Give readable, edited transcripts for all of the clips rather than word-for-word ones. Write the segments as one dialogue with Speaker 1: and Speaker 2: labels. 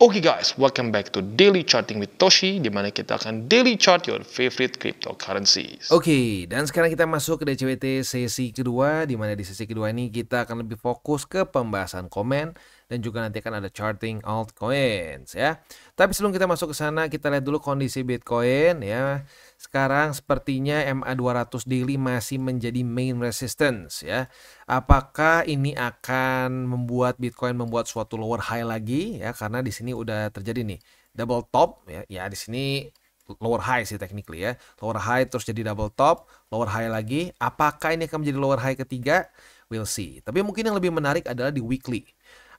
Speaker 1: Oke guys, welcome back to Daily Charting with Toshi, di mana kita akan daily chart your favorite cryptocurrencies.
Speaker 2: Oke, dan sekarang kita masuk ke DCWT sesi kedua, di mana di sesi kedua ini kita akan lebih fokus ke pembahasan komen dan juga nanti akan ada charting altcoins ya. Tapi sebelum kita masuk ke sana, kita lihat dulu kondisi Bitcoin ya. Sekarang sepertinya MA200 daily masih menjadi main resistance ya. Apakah ini akan membuat Bitcoin membuat suatu lower high lagi ya, karena di sini udah terjadi nih double top ya. Ya di sini lower high sih technically ya. Lower high terus jadi double top, lower high lagi. Apakah ini akan menjadi lower high ketiga? We'll see. Tapi mungkin yang lebih menarik adalah di weekly.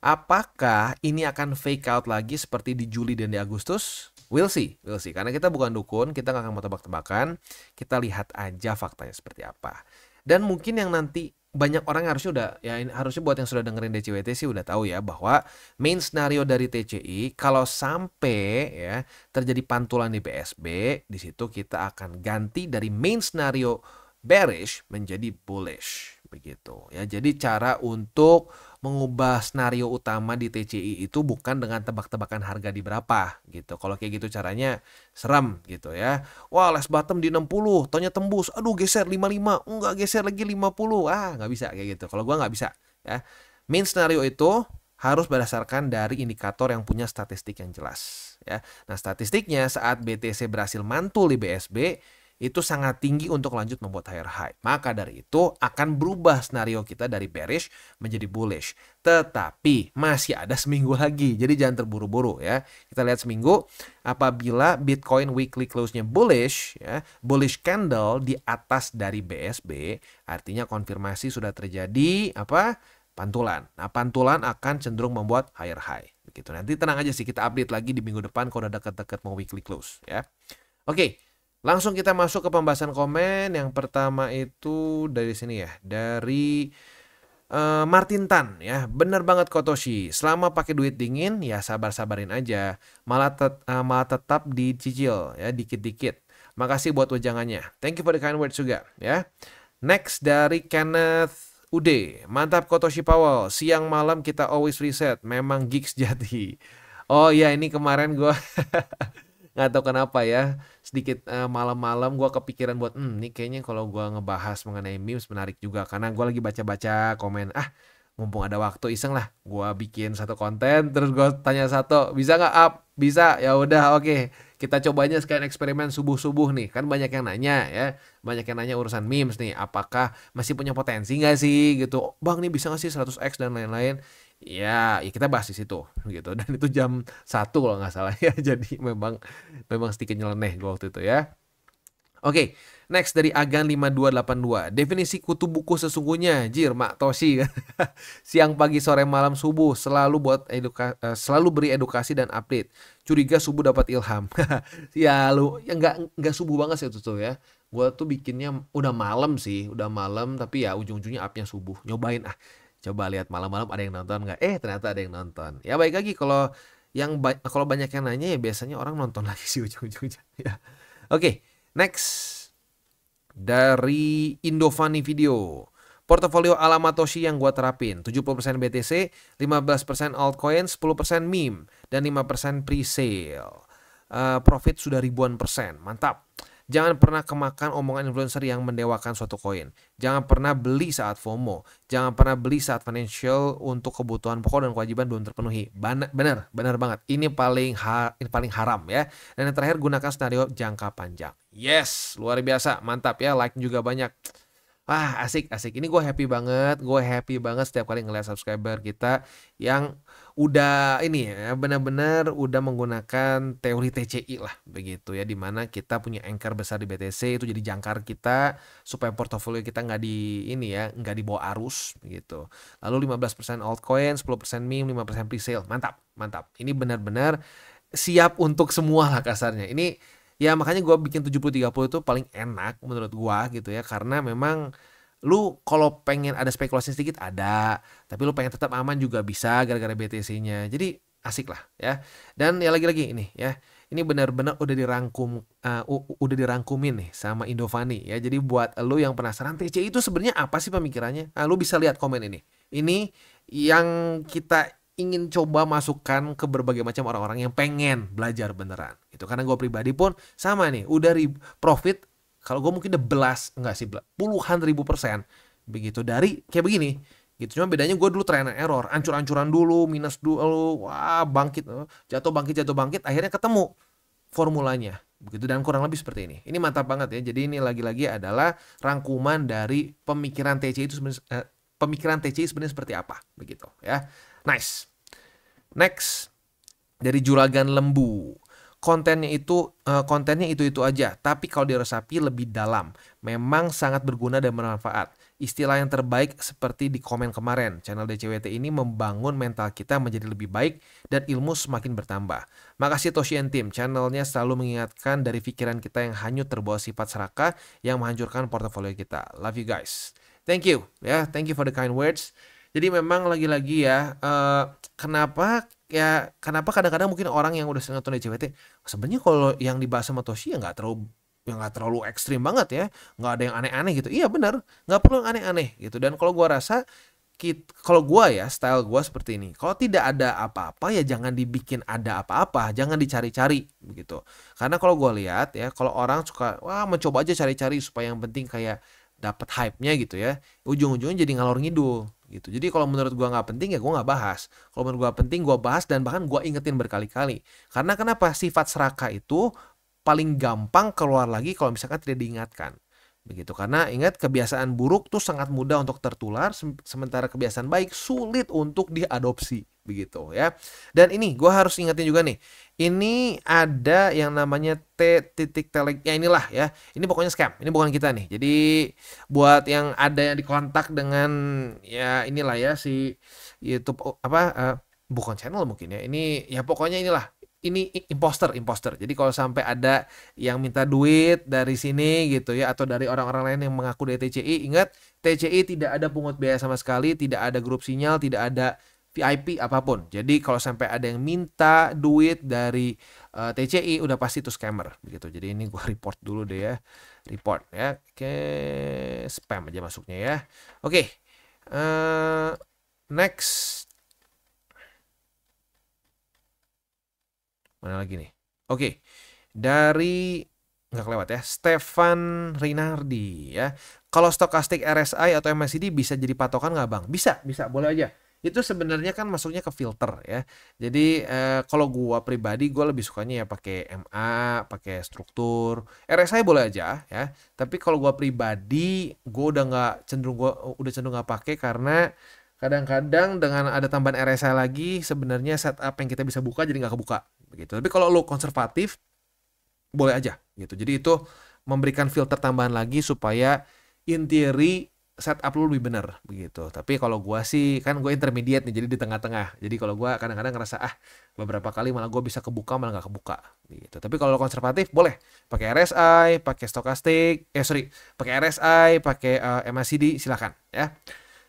Speaker 2: Apakah ini akan fake out lagi seperti di Juli dan di Agustus? We'll see. Karena kita bukan dukun, kita nggak akan mau tebak-tebakan. Kita lihat aja faktanya seperti apa. Dan mungkin yang nanti banyak orang harusnya harusnya buat yang sudah dengerin DCWT sih udah tahu ya bahwa main scenario dari TCI kalau sampai ya terjadi pantulan di BSB, di situ kita akan ganti dari main scenario bearish menjadi bullish begitu ya. Jadi cara untuk mengubah skenario utama di TCI itu bukan dengan tebak-tebakan harga di berapa gitu. Kalau kayak gitu caranya serem gitu ya. Wah, last bottom di 60, taunya tembus. Aduh, geser 55, enggak geser lagi 50. Ah, nggak bisa kayak gitu. Kalau gua nggak bisa ya. Main skenario itu harus berdasarkan dari indikator yang punya statistik yang jelas ya. Nah, statistiknya saat BTC berhasil mantul di BSB itu sangat tinggi untuk lanjut membuat higher high. Maka dari itu akan berubah skenario kita dari bearish menjadi bullish. Tetapi masih ada seminggu lagi. Jadi jangan terburu-buru ya. Kita lihat seminggu apabila Bitcoin weekly close-nya bullish ya, bullish candle di atas dari BSB, artinya konfirmasi sudah terjadi pantulan. Nah, pantulan akan cenderung membuat higher high. Begitu. Nanti tenang aja sih, kita update lagi di minggu depan kalau udah dekat-dekat mau weekly close ya. Oke. Langsung kita masuk ke pembahasan komen. Yang pertama itu dari sini ya, dari Martin Tan ya. Bener banget Kotoshi. Selama pakai duit dingin ya sabar-sabarin aja. Malah tetap dicicil ya dikit-dikit. Makasih buat wejangannya. Thank you for the kind words juga ya. Next dari Kenneth Ude. Mantap Kotoshi Powell. Siang malam kita always reset. Memang geeks jadi. Oh iya, ini kemarin gue nggak tahu kenapa ya, sedikit malam-malam gue kepikiran buat ini kayaknya kalau gue ngebahas mengenai memes menarik juga, karena gue lagi baca-baca komen, mumpung ada waktu iseng lah gue bikin satu konten, terus gue tanya satu, bisa nggak up? Bisa, ya udah oke. Kita cobanya sekalian eksperimen subuh-subuh nih, kan banyak yang nanya ya, banyak yang nanya urusan memes nih, apakah masih punya potensi nggak sih gitu, bang nih bisa nggak sih 100x dan lain-lain. Ya kita bahas di situ gitu, dan itu jam 1 kalau nggak salah ya. Jadi memang sedikit nyeleneh gue waktu itu ya. Oke, next dari Agan 5282. Definisi kutu buku sesungguhnya, Jir, Mak Toshi. Siang, pagi, sore, malam, subuh selalu selalu beri edukasi dan update. Curiga subuh dapat ilham. Ya lu ya nggak subuh banget sih itu tuh ya. Gua tuh bikinnya udah malam sih, tapi ya ujung-ujungnya upnya subuh. Nyobain coba lihat malam-malam ada yang nonton nggak? Ternyata ada yang nonton. Ya baik lagi kalau kalau banyak yang nanya ya biasanya orang nonton lagi sih ujung-ujungnya ya. Oke, next dari Indovani Video. Portofolio ala Matoshi yang gua terapin, 70% BTC, 15% altcoin, 10% meme, dan 5% pre-sale. Profit sudah ribuan persen, mantap. Jangan pernah kemakan omongan influencer yang mendewakan suatu koin. Jangan pernah beli saat FOMO. Jangan pernah beli saat financial untuk kebutuhan pokok dan kewajiban belum terpenuhi. Benar banget. Ini paling haram ya. Dan yang terakhir, gunakan skenario jangka panjang. Yes, luar biasa, mantap ya. Like juga banyak. Wah, asik. Ini gue happy banget setiap kali ngeliat subscriber kita yang udah ini ya, benar-benar udah menggunakan teori TCI lah begitu ya, dimana kita punya anchor besar di BTC itu jadi jangkar kita supaya portofolio kita nggak dibawa arus begitu. Lalu 15% altcoin, 10% meme, 5% pre-sale. Mantap. Ini benar-benar siap untuk semua lah kasarnya. Ini ya makanya gue bikin 70-30 itu paling enak menurut gue gitu ya, karena memang lu kalau pengen ada spekulasi sedikit ada, tapi lu pengen tetap aman juga bisa gara-gara BTC-nya. Jadi asik lah ya. Dan ya lagi-lagi ini ya, ini benar-benar udah dirangkumin nih sama Indovani ya. Jadi buat lu yang penasaran TCI itu sebenarnya apa sih pemikirannya, lu bisa lihat komen ini. Ini yang kita ingin coba masukkan ke berbagai macam orang-orang yang pengen belajar beneran gitu. Karena gue pribadi pun sama nih, udah profit kalau gue mungkin enggak sih, puluhan ribu persen begitu dari kayak begini gitu. Cuma bedanya gue dulu trial and error, ancur-ancuran dulu, minus dulu, wah bangkit, jatuh bangkit, akhirnya ketemu formulanya begitu, dan kurang lebih seperti ini. Ini mantap banget ya. Jadi ini lagi-lagi adalah rangkuman dari pemikiran TCI itu sebenarnya, pemikiran TCI sebenarnya seperti apa begitu ya. Nice. Next, dari Juragan Lembu. Kontennya itu aja, tapi kalau diresapi lebih dalam. Memang sangat berguna dan bermanfaat. Istilah yang terbaik seperti di komen kemarin, channel DCWT ini membangun mental kita menjadi lebih baik dan ilmu semakin bertambah. Makasih Toshi and Team, channelnya selalu mengingatkan dari pikiran kita yang hanyut terbawa sifat serakah yang menghancurkan portofolio kita. Love you guys. Thank you ya, thank you for the kind words. Jadi memang lagi-lagi ya, kenapa kadang-kadang mungkin orang yang udah sering nonton DCWT, sebenarnya kalau yang dibahas sama Toshi ya nggak terlalu ekstrim banget ya, nggak ada yang aneh-aneh gitu. Iya benar, nggak perlu yang aneh-aneh gitu. Dan kalau gua rasa, kalau gua ya, style gua seperti ini. Kalau tidak ada apa-apa ya jangan dibikin ada apa-apa, jangan dicari-cari begitu. Karena kalau gua lihat ya, kalau orang suka mencoba aja cari-cari supaya yang penting kayak dapat hype-nya gitu ya, ujung-ujungnya jadi ngalor ngidul gitu. Jadi kalau menurut gua nggak penting ya gua nggak bahas. Kalau menurut gua penting gua bahas, dan bahkan gua ingetin berkali-kali. Karena kenapa? Sifat serakah itu paling gampang keluar lagi kalau misalkan tidak diingatkan begitu. Karena ingat, kebiasaan buruk tuh sangat mudah untuk tertular, sementara kebiasaan baik sulit untuk diadopsi begitu ya. Dan ini gue harus ingetin juga nih, ini ada yang namanya T.Tele, ya inilah ya, ini pokoknya scam, ini bukan kita nih. Jadi buat yang ada yang dikontak dengan ya inilah ya, si YouTube bukan channel mungkin ya, ini ya pokoknya inilah, ini imposter. Jadi kalau sampai ada yang minta duit dari sini gitu ya, atau dari orang-orang lain yang mengaku dari TCI, ingat, TCI tidak ada pungut biaya sama sekali, tidak ada grup sinyal, tidak ada VIP apapun. Jadi kalau sampai ada yang minta duit dari TCI, udah pasti itu scammer begitu. Jadi ini gua report dulu deh ya, report ya, ke spam aja masuknya ya. Oke, next. Mana lagi nih? Oke, dari nggak kelewat ya, Stefan Rinardi ya. Kalau stokastik RSI atau MACD bisa jadi patokan nggak bang? Bisa, boleh aja. Itu sebenarnya kan masuknya ke filter ya. Jadi kalau gua pribadi gua lebih sukanya ya pakai MA, pakai struktur. RSI boleh aja ya. Tapi kalau gua pribadi, gua udah cenderung nggak pakai, karena kadang-kadang dengan ada tambahan RSI lagi, sebenarnya setup yang kita bisa buka jadi nggak kebuka begitu. Tapi kalau lo konservatif, boleh aja gitu. Jadi itu memberikan filter tambahan lagi supaya in theory setup lo lebih benar begitu. Tapi kalau gua sih, kan gue intermediate nih, jadi di tengah-tengah. Jadi kalau gua kadang-kadang ngerasa beberapa kali malah gue bisa kebuka, malah nggak kebuka gitu. Tapi kalau lo konservatif, boleh pakai RSI, pakai stokastik, pakai RSI, pakai MACD, silakan ya.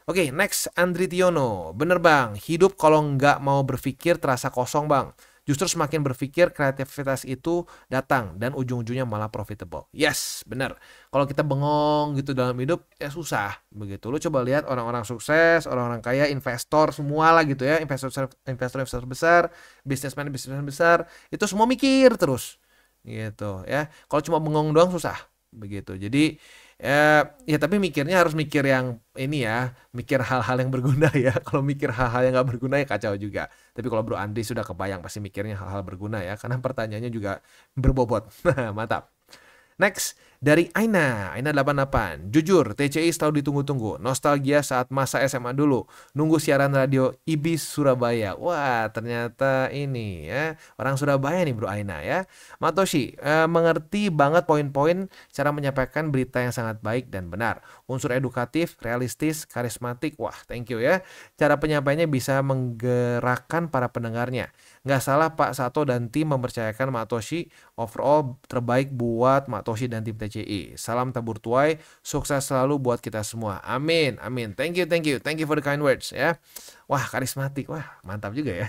Speaker 2: Oke, next, Andri Tiono. Bener bang, hidup kalau nggak mau berpikir terasa kosong bang. Justru semakin berpikir, kreativitas itu datang dan ujung-ujungnya malah profitable. Yes, bener. Kalau kita bengong gitu dalam hidup, ya susah begitu. Lu coba lihat orang-orang sukses, orang-orang kaya, investor semua lah gitu ya, investor besar, bisnismen besar, itu semua mikir terus gitu ya. Kalau cuma bengong doang susah begitu. Jadi ya tapi mikirnya harus mikir yang ini ya, mikir hal-hal yang berguna ya. Kalau mikir hal-hal yang nggak berguna ya kacau juga. Tapi kalau Bro Andri sudah kebayang pasti mikirnya hal-hal berguna ya, karena pertanyaannya juga berbobot. Mantap. Next, dari Aina 88. Jujur, TCI selalu ditunggu-tunggu. Nostalgia saat masa SMA dulu. Nunggu siaran radio Ibis Surabaya. Wah, ternyata ini ya, orang Surabaya nih Bro Aina ya. Matoshi, mengerti banget poin-poin cara menyampaikan berita yang sangat baik dan benar. Unsur edukatif, realistis, karismatik. Wah, thank you ya. Cara penyampaiannya bisa menggerakkan para pendengarnya. Nggak salah Pak Sato dan tim mempercayakan Matoshi. Overall terbaik buat Matoshi dan tim TCI. Salam tabur tuai, sukses selalu buat kita semua. Amin, amin. Thank you for the kind words ya. Wah, karismatik, wah mantap juga ya.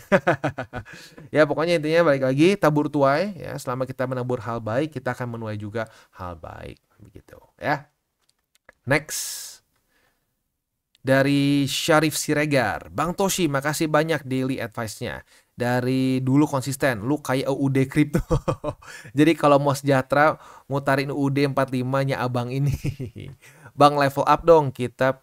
Speaker 2: Ya pokoknya intinya balik lagi, tabur tuai ya. Selama kita menabur hal baik, kita akan menuai juga hal baik begitu ya. Next, Dari Syarif Siregar, Bang Toshi, makasih banyak daily advice-nya. Dari dulu konsisten, lu kayak UUD kripto. Jadi kalau mau sejahtera, mutarin UUD 45-nya abang ini. Bang level up dong kita,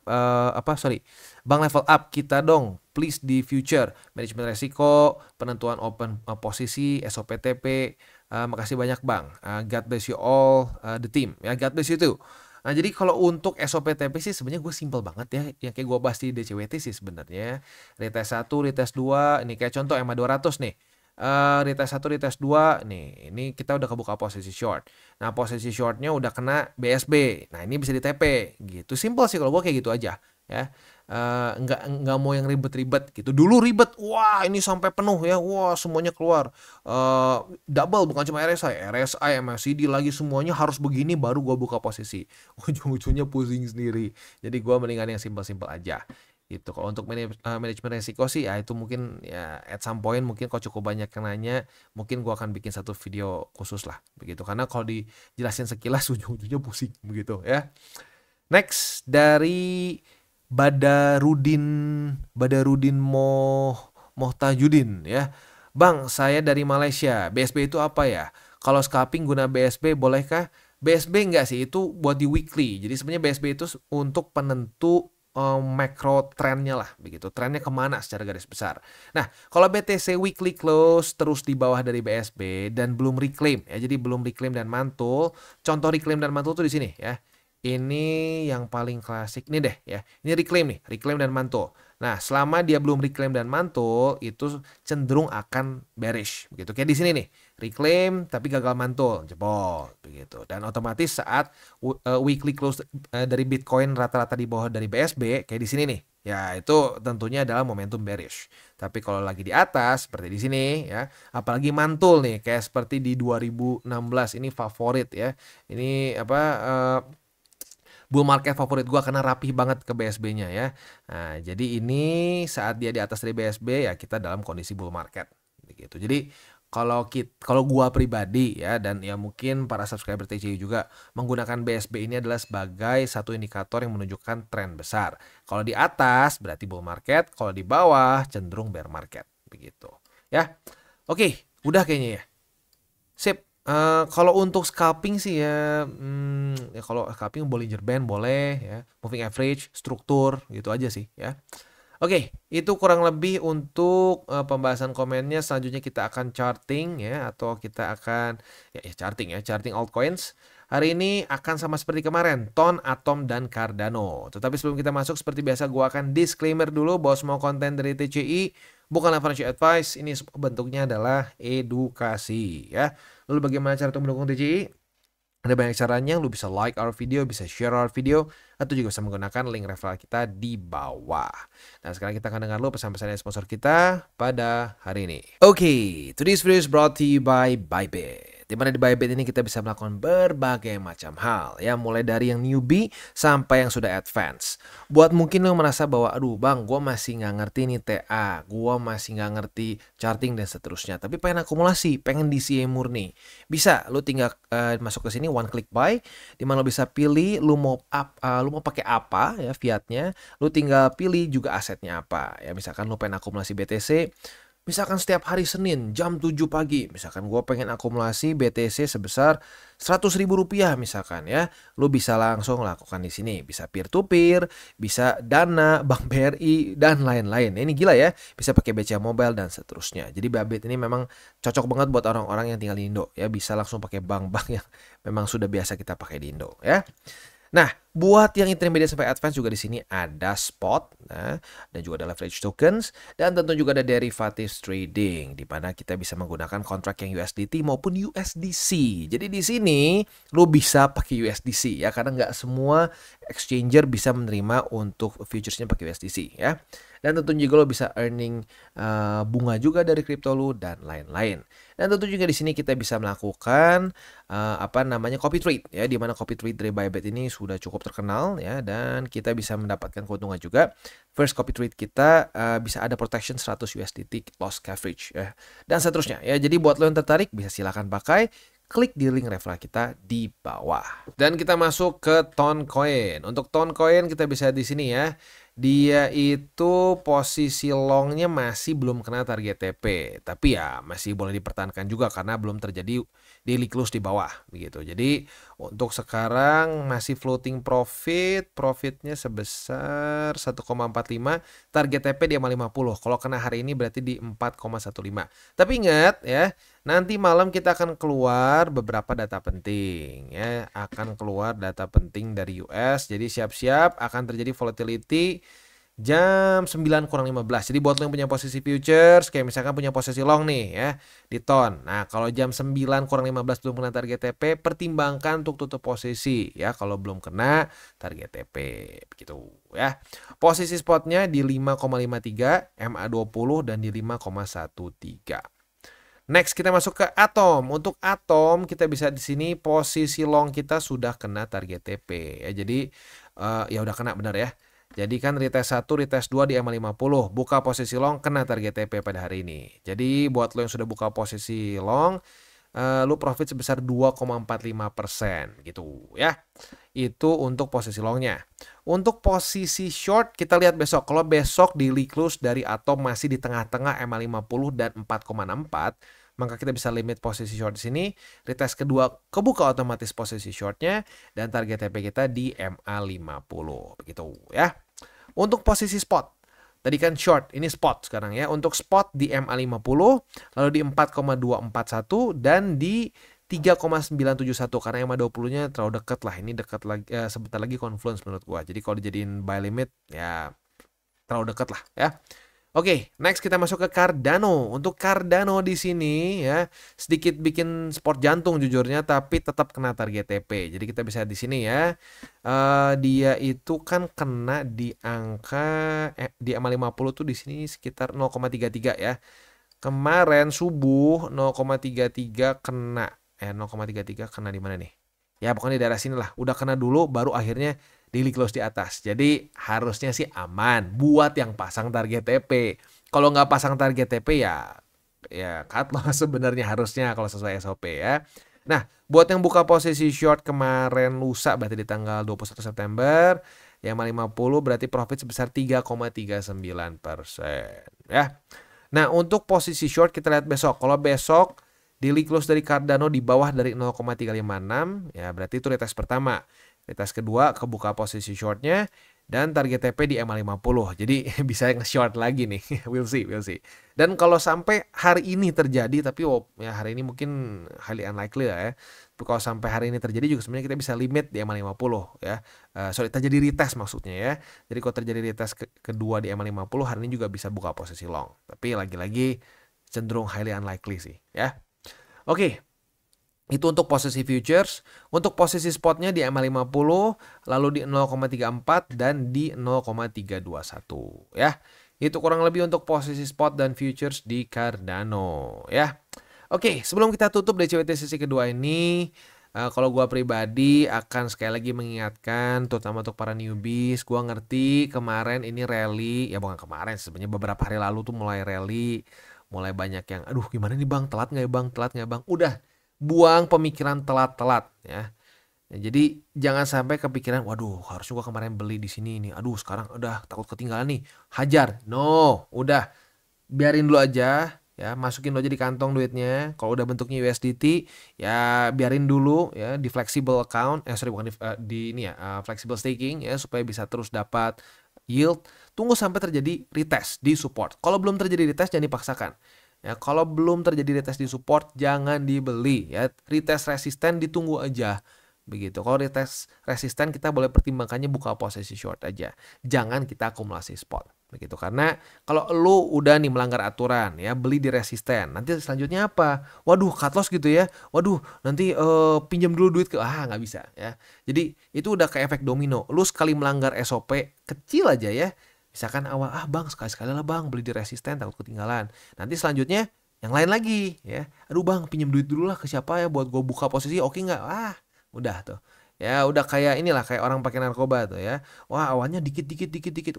Speaker 2: Bang level up kita dong, please di future. Manajemen resiko, penentuan open posisi, SOPTP. Makasih banyak Bang. God bless you all, the team. Ya, God bless you too. Nah, jadi kalau untuk SOPTP sih sebenarnya gue simple banget ya. Yang kayak gue bahas di DCWT sih sebenarnya. Retest 1, retest 2, ini kayak contoh EMA 200 nih. Retest 1, retest 2, nih ini kita udah kebuka posisi short. Nah, posisi shortnya udah kena BSB. Nah, ini bisa di TP gitu. Simple sih kalau gue kayak gitu aja ya. Nggak mau yang ribet-ribet gitu. Dulu ribet, wah ini sampai penuh ya, wah semuanya keluar. Double bukan cuma RSI, MACD lagi semuanya harus begini baru gue buka posisi. Ujung-ujungnya pusing sendiri. Jadi gue mendingan yang simpel-simpel aja. Gitu. Kalau untuk manajemen resiko sih ya itu mungkin ya at some point mungkin kalau cukup banyak yang nanya, mungkin gue akan bikin satu video khusus lah begitu. Karena kalau dijelasin sekilas ujung-ujungnya pusing begitu ya. Next dari Badarudin Mohtajudin ya. Bang, saya dari Malaysia. BSB itu apa ya? Kalau scalping guna BSB bolehkah? BSB enggak sih, itu buat di weekly. Jadi sebenarnya BSB itu untuk penentu macro trennya lah begitu. Trennya kemana secara garis besar. Nah, kalau BTC weekly close terus di bawah dari BSB dan belum reclaim ya. Jadi belum reclaim dan mantul. Contoh reclaim dan mantul tuh di sini ya. Ini yang paling klasik nih deh ya. Ini reclaim nih, reclaim dan mantul. Nah, selama dia belum reclaim dan mantul, itu cenderung akan bearish begitu. Kayak di sini nih, reclaim tapi gagal mantul, jebol begitu. Dan otomatis saat weekly close dari Bitcoin rata-rata di bawah dari BSB, kayak di sini nih. Ya, itu tentunya adalah momentum bearish. Tapi kalau lagi di atas seperti di sini ya, apalagi mantul nih kayak seperti di 2016 ini favorit ya. Ini bull market favorit gue karena rapih banget ke BSB-nya ya. Nah, jadi ini saat dia di atas dari BSB ya kita dalam kondisi bull market gitu. Jadi kalau gua pribadi ya dan ya mungkin para subscriber TCI juga menggunakan BSB ini adalah sebagai satu indikator yang menunjukkan tren besar. Kalau di atas berarti bull market, kalau di bawah cenderung bear market begitu. Ya. Oke, udah kayaknya ya. Sip. Kalau untuk scalping sih ya, ya kalau scalping Bollinger Band boleh ya, moving average, struktur gitu aja sih ya. Oke, itu kurang lebih untuk pembahasan komennya. Selanjutnya kita akan charting ya, atau kita akan charting altcoins. Hari ini akan sama seperti kemarin, TON, Atom, dan Cardano. Tetapi sebelum kita masuk, seperti biasa gue akan disclaimer dulu bahwa semua konten dari TCI bukanlah financial advice. Ini bentuknya adalah edukasi ya. Lalu bagaimana cara untuk mendukung TCI? Ada banyak caranya, lu bisa like our video, bisa share our video, atau juga bisa menggunakan link referral kita di bawah. Nah, sekarang kita akan dengar lu pesan-pesan dari sponsor kita pada hari ini. Oke, today's video is brought to you by Bybit. Di mana di Bybit ini kita bisa melakukan berbagai macam hal, ya mulai dari yang newbie sampai yang sudah advance. Buat mungkin lo merasa bahwa, aduh bang, gue masih nggak ngerti nih TA, gue masih nggak ngerti charting dan seterusnya, tapi pengen akumulasi, pengen DCA murni. Bisa, lo tinggal masuk ke sini one click buy, di mana lo bisa pilih lo mau pakai apa ya fiatnya, lo tinggal pilih juga asetnya apa. Ya misalkan lo pengen akumulasi BTC. Misalkan setiap hari Senin jam 7 pagi, misalkan gue pengen akumulasi BTC sebesar Rp100.000 misalkan ya, lu bisa langsung lakukan di sini, bisa peer to peer, bisa Dana, Bank BRI dan lain-lain. Ini gila ya, bisa pakai BCA Mobile dan seterusnya. Jadi Bybit ini memang cocok banget buat orang-orang yang tinggal di Indo ya, bisa langsung pakai bank-bank yang memang sudah biasa kita pakai di Indo ya. Nah, buat yang intermediate sampai advance juga di sini ada spot, nah, dan juga ada leverage tokens, dan tentu juga ada derivatives trading, di mana kita bisa menggunakan kontrak yang USDT maupun USDC. Jadi di sini lo bisa pakai USDC ya, karena nggak semua exchanger bisa menerima untuk futuresnya pakai USDC ya. Dan tentunya juga lo bisa earning bunga juga dari kripto lo dan lain-lain. Dan tentu juga di sini kita bisa melakukan copy trade ya, di mana copy trade dari Bybit ini sudah cukup terkenal ya, dan kita bisa mendapatkan keuntungan juga. First copy trade kita bisa ada protection 100 USDT loss coverage ya, dan seterusnya ya. Jadi buat lo yang tertarik bisa silakan pakai. Klik di link referral kita di bawah. Dan kita masuk ke Toncoin. Untuk Toncoin kita bisa di sini ya. Dia itu posisi longnya masih belum kena target TP, tapi ya masih boleh dipertahankan juga karena belum terjadi daily close di bawah begitu. Jadi untuk sekarang masih floating profit, profitnya sebesar 1,45, target TP di 50. Kalau kena hari ini berarti di 4,15. Tapi ingat ya, nanti malam kita akan keluar beberapa data penting ya, akan keluar data penting dari US. Jadi siap-siap akan terjadi volatility jam 9 kurang 15. Jadi buat lo yang punya posisi futures, kayak misalkan punya posisi long nih ya, di ton. Nah, kalau jam 9 kurang 15 belum kena target TP, pertimbangkan untuk tutup posisi ya kalau belum kena target TP begitu ya. Posisi spotnya di 5,53, MA20 dan di 5,13. Next kita masuk ke Atom. Untuk Atom kita bisa di sini posisi long kita sudah kena target TP ya. Jadi ya udah kena benar ya. Jadi kan retest 1, retest 2 di MA50, buka posisi long kena target TP pada hari ini. Jadi buat lo yang sudah buka posisi long, lo profit sebesar 2,45% gitu ya. Itu untuk posisi longnya. Untuk posisi short kita lihat besok. Kalau besok daily close dari Atom masih di tengah-tengah MA50 dan 4,64, maka kita bisa limit posisi short di sini. Retest kedua kebuka otomatis posisi shortnya dan target TP kita di MA50 begitu ya. Untuk posisi spot, tadi kan short, ini spot sekarang ya. Untuk spot di MA50, lalu di 4,241 dan di 3,971 karena MA20-nya terlalu dekat lah. Ini dekat lagi, sebentar lagi confluence menurut gua. Jadi kalau dijadiin buy limit ya terlalu dekat lah ya. Oke, next kita masuk ke Cardano. Untuk Cardano di sini ya sedikit bikin sport jantung jujurnya, tapi tetap kena target TP. Jadi kita bisa di sini ya. Dia itu kan kena di angka di MA50 tuh di sini sekitar 0,33 ya. Kemarin subuh 0,33 kena 0,33 kena di mana nih? Ya pokoknya di daerah sini lah. Udah kena dulu baru akhirnya daily close di atas. Jadi harusnya sih aman buat yang pasang target TP. Kalau nggak pasang target TP ya cut loss sebenarnya harusnya kalau sesuai SOP ya. Nah, buat yang buka posisi short kemarin lusa berarti di tanggal 21 September, yang 50 berarti profit sebesar 3,39% ya. Nah, untuk posisi short kita lihat besok. Kalau besok daily close dari Cardano di bawah dari 0,356 ya berarti itu retest pertama. Retest kedua kebuka posisi shortnya dan target TP di MA50. Jadi bisa nge-short lagi nih. We'll see. Dan kalau sampai hari ini terjadi, tapi ya hari ini mungkin highly unlikely lah ya. Tapi kalau sampai hari ini terjadi juga sebenarnya kita bisa limit di MA50 ya. Sorry, terjadi retest maksudnya ya. Jadi kalau terjadi retest kedua di MA50 hari ini juga bisa buka posisi long. Tapi lagi-lagi cenderung highly unlikely sih ya. Oke. Itu untuk posisi futures. Untuk posisi spotnya di MA50, lalu di 0,34 dan di 0,321 ya. Itu kurang lebih untuk posisi spot dan futures di Cardano ya. Oke, sebelum kita tutup DCWT sesi kedua ini, kalau gua pribadi akan sekali lagi mengingatkan, terutama untuk para newbies, gua ngerti kemarin ini rally, ya bukan kemarin, sebenarnya beberapa hari lalu tuh mulai rally, mulai banyak yang, aduh gimana nih bang, telat nggak ya bang, udah. Buang pemikiran telat-telat ya. Jadi jangan sampai kepikiran, waduh harusnya gua kemarin beli di sini nih. Aduh sekarang udah takut ketinggalan nih. Hajar. No, udah biarin dulu aja ya, masukin dulu aja di kantong duitnya. Kalau udah bentuknya USDT ya biarin dulu ya di flexible account. Bukan di ini ya, flexible staking ya supaya bisa terus dapat yield. Tunggu sampai terjadi retest di support. Kalau belum terjadi retest jangan dipaksakan. Ya, kalau belum terjadi retest di support jangan dibeli ya. Retest resisten ditunggu aja. Begitu. Kalau retest resisten kita boleh pertimbangkannya buka posisi short aja. Jangan kita akumulasi spot. Begitu. Karena kalau lu udah nih melanggar aturan ya, beli di resisten. Nanti selanjutnya apa? Waduh, cut loss gitu ya. Waduh, nanti pinjam dulu duit nggak bisa ya. Jadi itu udah kayak efek domino. Lu sekali melanggar SOP kecil aja ya. Misalkan awal, bang sekali-sekali lah bang beli di resisten takut ketinggalan. Nanti selanjutnya yang lain lagi ya. Aduh bang pinjam duit dulu lah ke siapa ya buat gue buka posisi, oke nggak? Udah tuh. Ya udah kayak inilah kayak orang pakai narkoba tuh ya. Wah awalnya dikit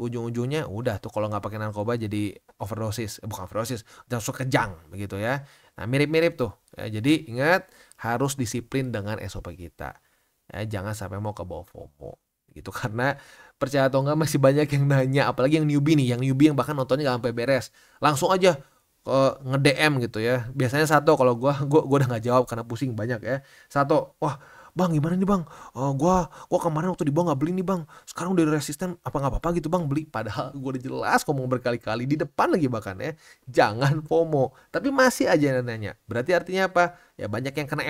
Speaker 2: ujung-ujungnya udah tuh kalau nggak pakai narkoba jadi overdosis, bukan overdosis, langsung kejang begitu ya. Nah mirip-mirip tuh. Ya, jadi ingat harus disiplin dengan SOP kita. Ya, jangan sampai mau ke bawah FOMO gitu. Karena percaya atau enggak masih banyak yang nanya, apalagi yang newbie nih, yang bahkan nontonnya nggak sampai beres, langsung aja nge-DM gitu ya. Biasanya satu, kalau gua udah nggak jawab karena pusing banyak ya. Satu, wah bang gimana nih bang, gua kemarin waktu di bawah nggak beli nih bang, sekarang udah resisten, apa nggak apa-apa gitu bang beli. Padahal gua udah jelas ngomong berkali-kali di depan lagi bahkan ya, jangan FOMO, tapi masih aja nanya. Berarti artinya apa ya, banyak yang kena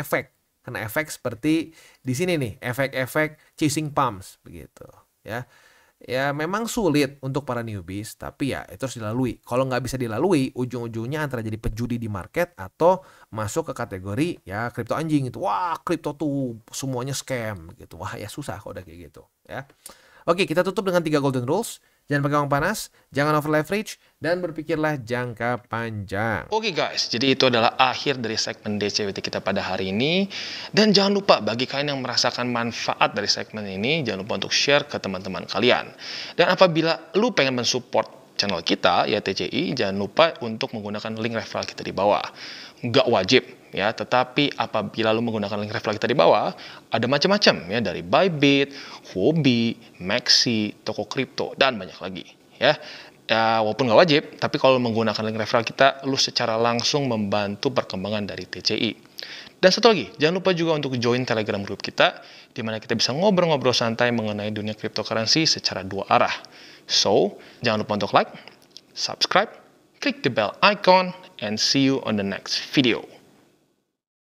Speaker 2: efek seperti di sini nih, efek-efek chasing pumps begitu ya. Ya memang sulit untuk para newbies, tapi ya itu harus dilalui. Kalau nggak bisa dilalui, ujung-ujungnya antara jadi pejudi di market atau masuk ke kategori ya kripto anjing itu. Wah, kripto tuh semuanya scam gitu. Wah, ya susah kalau udah kayak gitu ya. Oke, kita tutup dengan 3 golden rules. Jangan pakai uang panas, jangan over leverage, dan berpikirlah jangka panjang.
Speaker 1: Oke guys, jadi itu adalah akhir dari segmen DCWT kita pada hari ini. Dan jangan lupa bagi kalian yang merasakan manfaat dari segmen ini, jangan lupa untuk share ke teman-teman kalian. Dan apabila lu pengen mensupport channel kita, ya TCI, jangan lupa untuk menggunakan link referral kita di bawah. Nggak wajib ya, tetapi apabila lu menggunakan link referral kita di bawah, ada macam-macam ya, dari Bybit, Huobi, Maxi, toko kripto, dan banyak lagi ya. Ya, walaupun nggak wajib, tapi kalau menggunakan link referral kita, lu secara langsung membantu perkembangan dari TCI. Dan satu lagi, jangan lupa juga untuk join Telegram group kita, di mana kita bisa ngobrol-ngobrol santai mengenai dunia cryptocurrency secara 2 arah. So, jangan lupa untuk like, subscribe, click the bell icon, and see you on the next video.